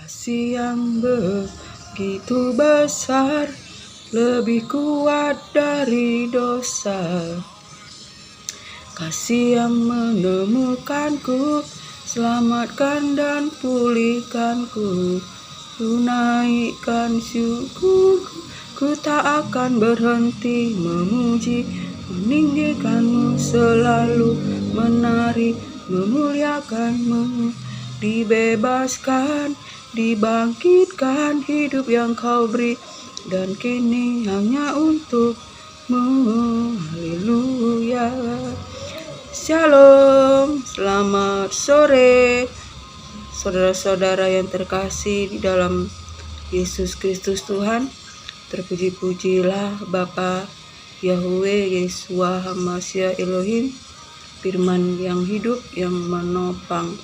Kasih yang begitu besar, lebih kuat dari dosa. Kasih yang menemukanku, selamatkan dan pulihkanku. Tunaikan syukurku, ku tak akan berhenti memuji, meninggikanmu selalu, menari, memuliakanmu. Dibebaskan, dibangkitkan hidup yang kau beri, dan kini hanya untukmu. Haleluya. Shalom, selamat sore saudara-saudara yang terkasih di dalam Yesus Kristus Tuhan. Terpuji-pujilah Bapa Yahweh Yeshua HaMashiach Elohim, firman yang hidup yang menopang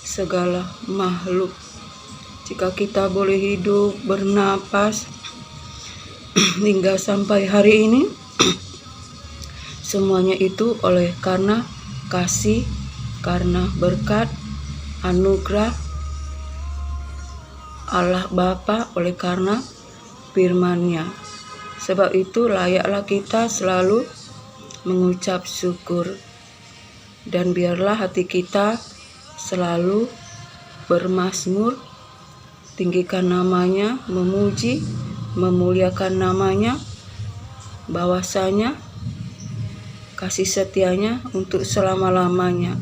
segala makhluk. Jika kita boleh hidup bernapas hingga sampai hari ini, semuanya itu oleh karena kasih, karena berkat, anugerah Allah Bapa, oleh karena firman-Nya. Sebab itu layaklah kita selalu mengucap syukur, dan biarlah hati kita selalu bermazmur, tinggikan namanya, memuji, memuliakan namanya, bahwasanya kasih setianya untuk selama-lamanya.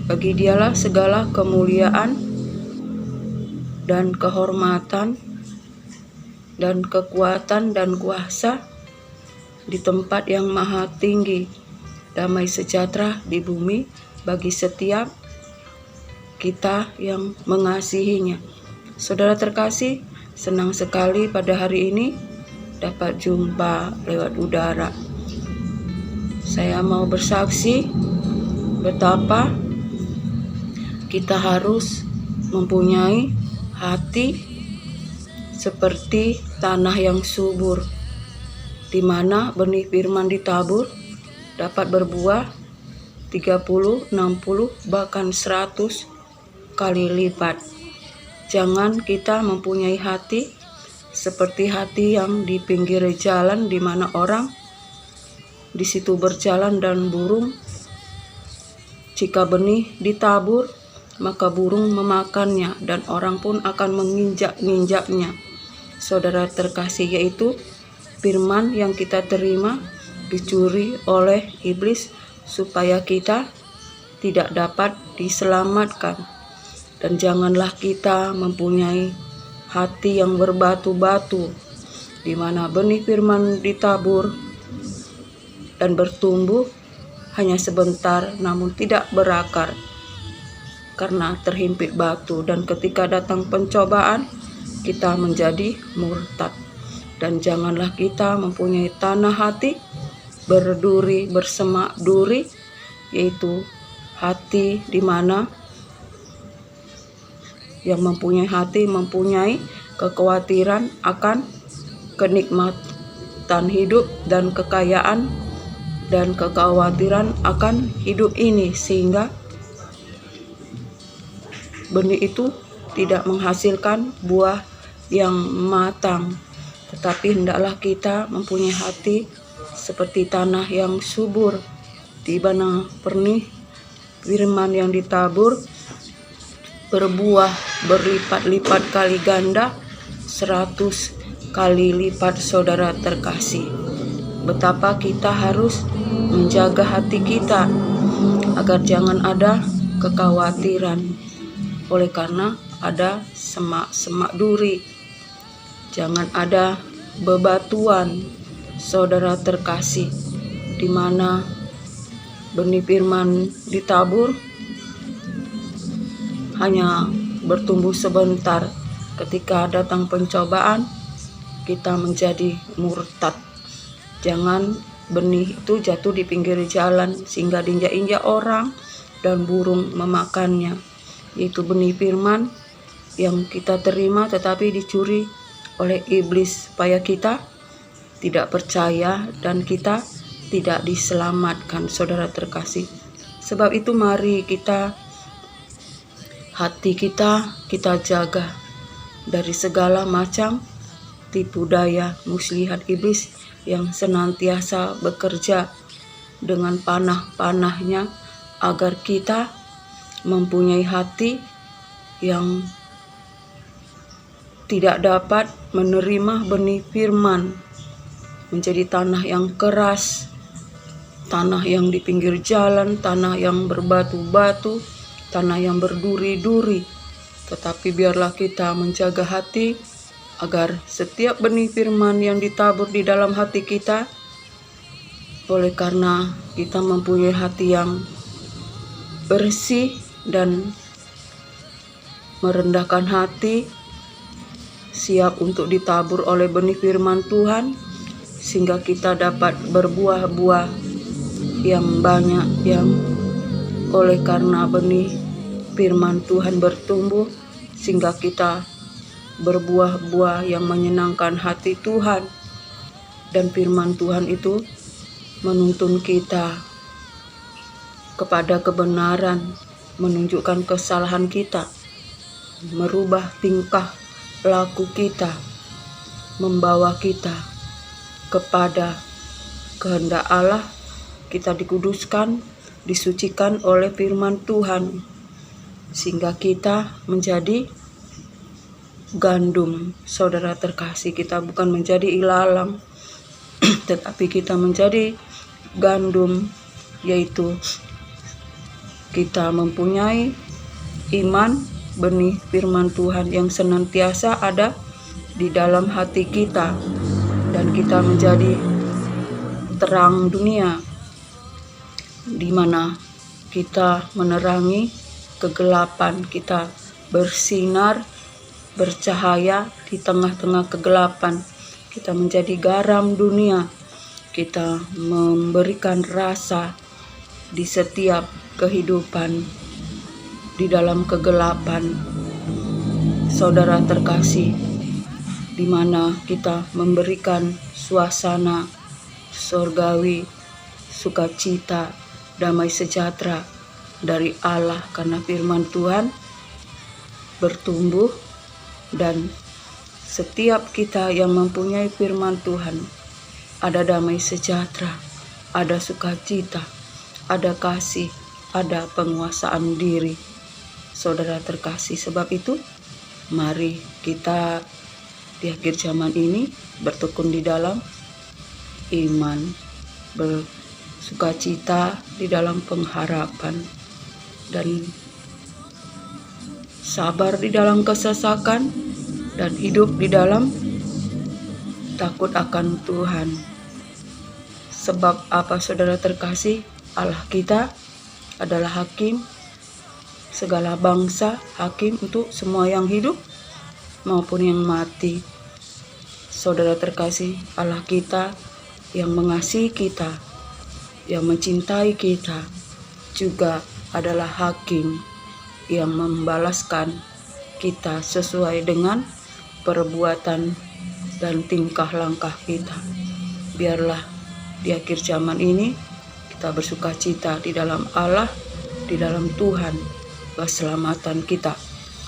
Bagi Dialah segala kemuliaan dan kehormatan dan kekuatan dan kuasa di tempat yang maha tinggi. Damai sejahtera di bumi bagi setiap kita yang mengasihinya. Saudara terkasih, senang sekali pada hari ini dapat jumpa lewat udara. Saya mau bersaksi betapa kita harus mempunyai hati seperti tanah yang subur, di mana benih firman ditabur dapat berbuah 30, 60, bahkan 100 kali lipat. Jangan kita mempunyai hati seperti hati yang di pinggir jalan, di mana orang di situ berjalan dan burung. Jika benih ditabur, maka burung memakannya dan orang pun akan menginjak-injaknya. Saudara terkasih, yaitu firman yang kita terima dicuri oleh iblis supaya kita tidak dapat diselamatkan. Dan janganlah kita mempunyai hati yang berbatu-batu, di mana benih firman ditabur dan bertumbuh hanya sebentar, namun tidak berakar karena terhimpit batu. Dan ketika datang pencobaan, kita menjadi murtad. Dan janganlah kita mempunyai tanah hati berduri, bersemak duri, yaitu hati di mana yang mempunyai hati mempunyai kekhawatiran akan kenikmatan hidup dan kekayaan dan kekhawatiran akan hidup ini, sehingga benih itu tidak menghasilkan buah yang matang. Tetapi hendaklah kita mempunyai hati seperti tanah yang subur, di mana benih firman yang ditabur berbuah berlipat-lipat kali ganda, 100 kali lipat. Saudara terkasih, betapa kita harus menjaga hati kita agar jangan ada kekhawatiran oleh karena ada semak-semak duri. Jangan ada bebatuan, saudara terkasih, di mana benih firman ditabur hanya bertumbuh sebentar. Ketika datang pencobaan, kita menjadi murtad. Jangan benih itu jatuh di pinggir jalan sehingga diinjak-injak orang dan burung memakannya, yaitu benih firman yang kita terima tetapi dicuri oleh iblis supaya kita tidak percaya dan kita tidak diselamatkan. Saudara terkasih, sebab itu mari kita hati kita jaga dari segala macam tipu daya muslihat iblis yang senantiasa bekerja dengan panah-panahnya agar kita mempunyai hati yang tidak dapat menerima benih firman, menjadi tanah yang keras, tanah yang di pinggir jalan, tanah yang berbatu-batu, tanah yang berduri-duri. Tetapi biarlah kita menjaga hati agar setiap benih firman yang ditabur di dalam hati kita, oleh karena kita mempunyai hati yang bersih dan merendahkan hati, siap untuk ditabur oleh benih firman Tuhan, sehingga kita dapat berbuah-buah yang banyak, yang oleh karena benih firman Tuhan bertumbuh, sehingga kita berbuah-buah yang menyenangkan hati Tuhan. Dan firman Tuhan itu menuntun kita kepada kebenaran, menunjukkan kesalahan kita, merubah tingkah laku kita, membawa kita kepada kehendak Allah. Kita dikuduskan, disucikan oleh firman Tuhan, sehingga kita menjadi gandum. Saudara terkasih, kita bukan menjadi ilalang, tetapi kita menjadi gandum, yaitu kita mempunyai iman, benih firman Tuhan yang senantiasa ada di dalam hati kita, dan kita menjadi terang dunia, di mana kita menerangi kegelapan, kita bersinar, bercahaya di tengah-tengah kegelapan. Kita menjadi garam dunia, kita memberikan rasa di setiap kehidupan di dalam kegelapan. Saudara terkasih, di mana kita memberikan suasana surgawi, sukacita, damai sejahtera dari Allah, karena firman Tuhan bertumbuh. Dan setiap kita yang mempunyai firman Tuhan, ada damai sejahtera, ada sukacita, ada kasih, ada penguasaan diri. Saudara terkasih, sebab itu mari kita di akhir zaman ini bertekun di dalam iman, bersukacita di dalam pengharapan, dan sabar di dalam kesesakan, dan hidup di dalam takut akan Tuhan. Sebab apa, saudara terkasih? Allah kita adalah hakim segala bangsa, hakim untuk semua yang hidup maupun yang mati. Saudara terkasih, Allah kita yang mengasihi kita, yang mencintai kita, juga adalah hakim yang membalaskan kita sesuai dengan perbuatan dan tingkah langkah kita. Biarlah di akhir zaman ini kita bersukacita di dalam Allah, di dalam Tuhan, keselamatan kita.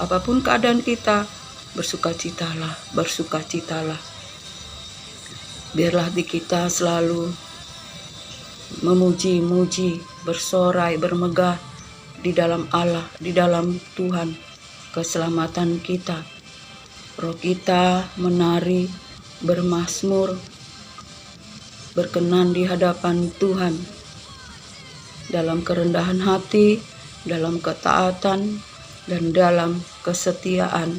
Apapun keadaan kita, bersukacitalah, bersukacitalah. Biarlah di kita selalu memuji-muji, bersorai, bermegah di dalam Allah, di dalam Tuhan, keselamatan kita. Roh kita menari, bermazmur, berkenan di hadapan Tuhan, dalam kerendahan hati, dalam ketaatan, dan dalam kesetiaan.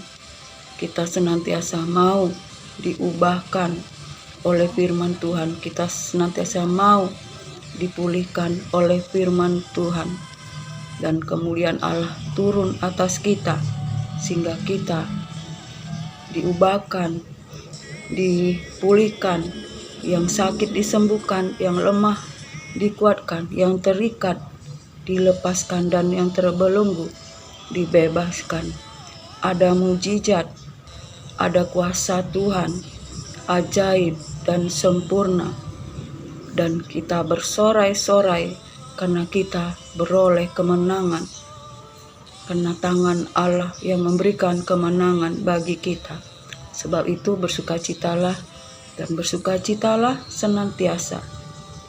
Kita senantiasa mau diubahkan oleh firman Tuhan. Kita senantiasa mau dipulihkan oleh firman Tuhan. Dan kemuliaan Allah turun atas kita, sehingga kita diubahkan, dipulihkan, yang sakit disembuhkan, yang lemah dikuatkan, yang terikat dilepaskan, dan yang terbelenggu dibebaskan. Ada mujizat, ada kuasa Tuhan, ajaib dan sempurna. Dan kita bersorai-sorai karena kita beroleh kemenangan. karena tangan Allah yang memberikan kemenangan bagi kita. Sebab itu bersukacitalah dan bersukacitalah senantiasa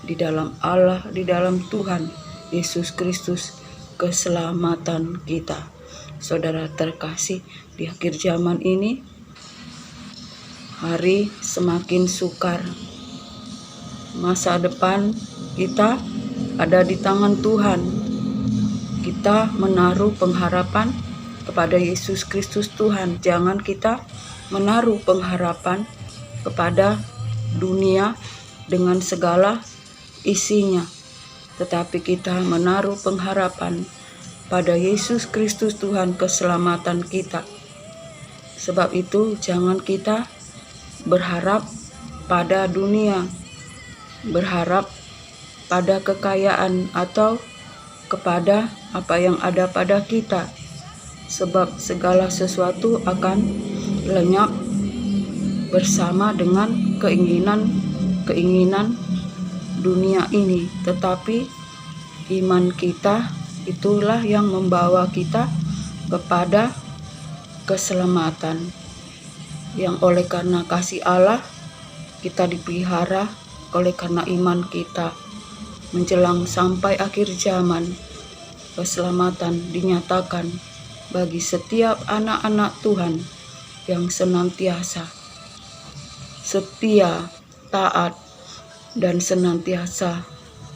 di dalam Allah, di dalam Tuhan Yesus Kristus, keselamatan kita. Saudara terkasih, di akhir zaman ini hari semakin sukar. Masa depan kita ada di tangan Tuhan. Kita menaruh pengharapan kepada Yesus Kristus Tuhan. Jangan kita menaruh pengharapan kepada dunia dengan segala isinya, tetapi kita menaruh pengharapan pada Yesus Kristus Tuhan, keselamatan kita. Sebab itu jangan kita berharap pada dunia, berharap pada kekayaan atau kepada apa yang ada pada kita, sebab segala sesuatu akan lenyap bersama dengan keinginan dunia ini. Tetapi iman kita itulah yang membawa kita kepada keselamatan, yang oleh karena kasih Allah kita dipelihara, oleh karena iman kita menjelang sampai akhir zaman. Keselamatan dinyatakan bagi setiap anak-anak Tuhan yang senantiasa setia, taat, dan senantiasa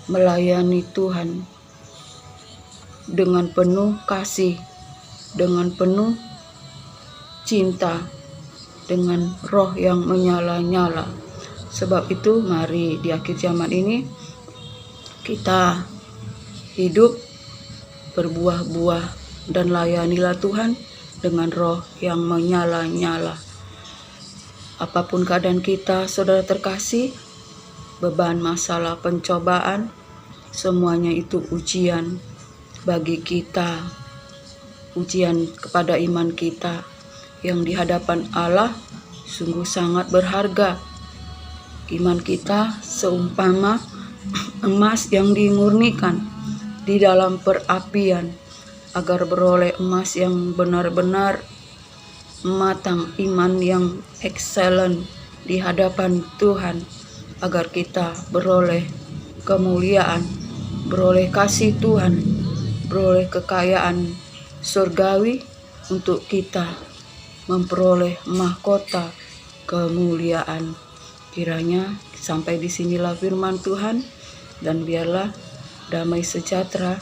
melayani Tuhan dengan penuh kasih, dengan penuh cinta, dengan roh yang menyala-nyala. Sebab itu mari di akhir zaman ini kita hidup berbuah-buah dan layanilah Tuhan dengan roh yang menyala-nyala. Apapun keadaan kita, saudara terkasih, beban, masalah, pencobaan, semuanya itu ujian bagi kita, ujian kepada iman kita yang di hadapan Allah sungguh sangat berharga. Iman kita seumpama emas yang dimurnikan di dalam perapian, agar beroleh emas yang benar-benar matang, iman yang excellent di hadapan Tuhan, agar kita beroleh kemuliaan, beroleh kasih Tuhan, beroleh kekayaan surgawi, untuk kita memperoleh mahkota kemuliaan. Kiranya sampai di sinilah firman Tuhan, dan biarlah damai sejahtera,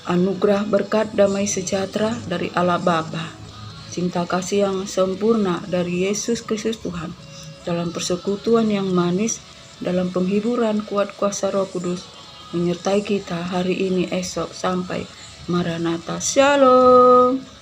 anugerah berkat damai sejahtera dari Allah Bapa, cinta kasih yang sempurna dari Yesus Kristus Tuhan, dalam persekutuan yang manis, dalam penghiburan kuat kuasa Roh Kudus, menyertai kita hari ini, esok, sampai Maranatha. Shalom.